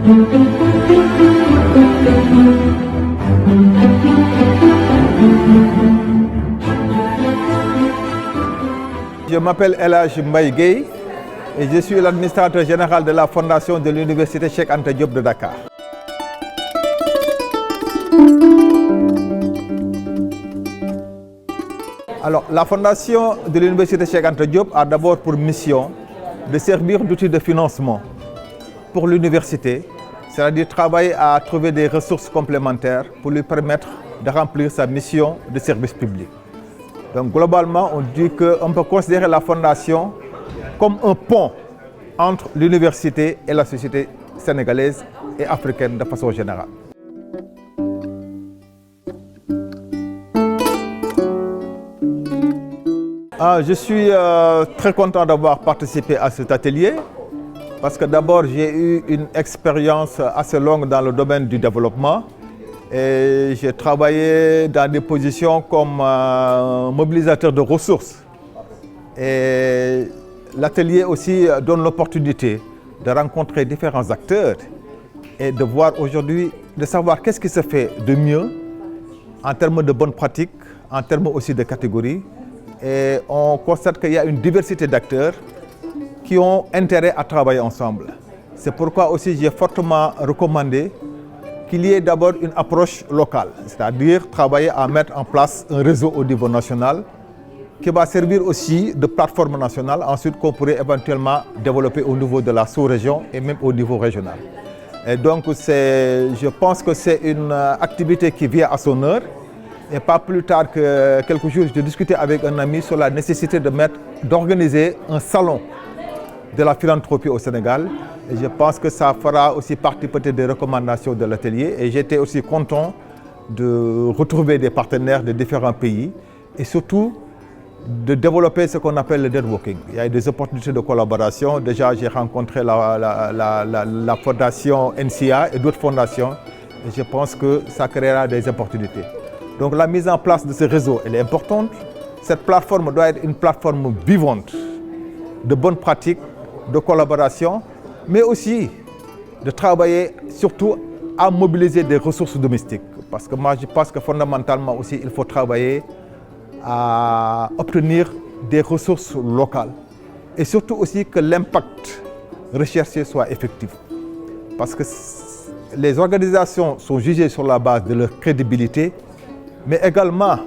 Je m'appelle El Hadj Mbaye Gueye et je suis l'administrateur général de la fondation de l'université Cheikh Anta Diop de Dakar. Alors, la fondation de l'université Cheikh Anta Diop a d'abord pour mission de servir d'outil de financement pour l'université, c'est-à-dire travailler à trouver des ressources complémentaires pour lui permettre de remplir sa mission de service public. Donc globalement, on dit qu'on peut considérer la fondation comme un pont entre l'université et la société sénégalaise et africaine de façon générale. Je suis très content d'avoir participé à cet atelier parce que d'abord j'ai eu une expérience assez longue dans le domaine du développement et j'ai travaillé dans des positions comme mobilisateur de ressources. Et l'atelier aussi donne l'opportunité de rencontrer différents acteurs et de voir aujourd'hui, de savoir qu'est-ce qui se fait de mieux en termes de bonnes pratiques, en termes aussi de catégories. Et on constate qu'il y a une diversité d'acteurs qui ont intérêt à travailler ensemble. C'est pourquoi aussi j'ai fortement recommandé qu'il y ait d'abord une approche locale, c'est-à-dire travailler à mettre en place un réseau au niveau national qui va servir aussi de plateforme nationale, ensuite qu'on pourrait éventuellement développer au niveau de la sous-région et même au niveau régional. Et donc je pense que c'est une activité qui vient à son heure. Et pas plus tard que quelques jours, j'ai discuté avec un ami sur la nécessité d'organiser un salon de la philanthropie au Sénégal. Et je pense que ça fera aussi partie peut-être des recommandations de l'atelier. Et j'étais aussi content de retrouver des partenaires de différents pays et surtout de développer ce qu'on appelle le networking. Il y a des opportunités de collaboration. Déjà, j'ai rencontré la fondation NCA et d'autres fondations. Et je pense que ça créera des opportunités. Donc la mise en place de ce réseau, elle est importante. Cette plateforme doit être une plateforme vivante de bonnes pratiques, de collaboration, mais aussi de travailler surtout à mobiliser des ressources domestiques. Parce que moi, je pense que fondamentalement aussi, il faut travailler à obtenir des ressources locales. Et surtout aussi que l'impact recherché soit effectif. Parce que les organisations sont jugées sur la base de leur crédibilité, mais également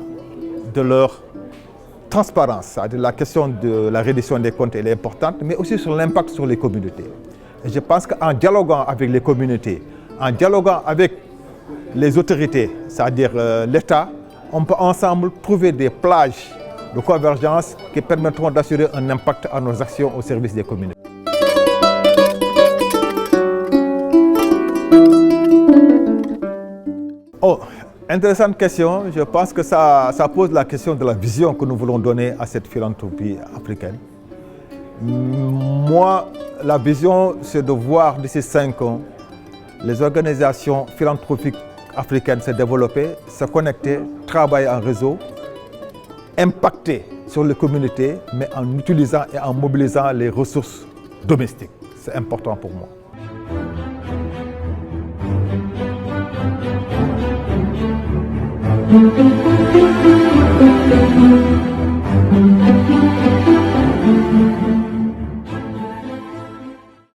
de leur transparence. C'est-à-dire la question de la reddition des comptes elle est importante, mais aussi sur l'impact sur les communautés. Et je pense qu'en dialoguant avec les communautés, en dialoguant avec les autorités, c'est-à-dire l'État, on peut ensemble trouver des plages de convergence qui permettront d'assurer un impact à nos actions au service des communautés. Intéressante question. Je pense que ça pose la question de la vision que nous voulons donner à cette philanthropie africaine. Moi, la vision, c'est de voir d'ici 5 ans les organisations philanthropiques africaines se développer, se connecter, travailler en réseau, impacter sur les communautés, mais en utilisant et en mobilisant les ressources domestiques. C'est important pour moi. Thank you.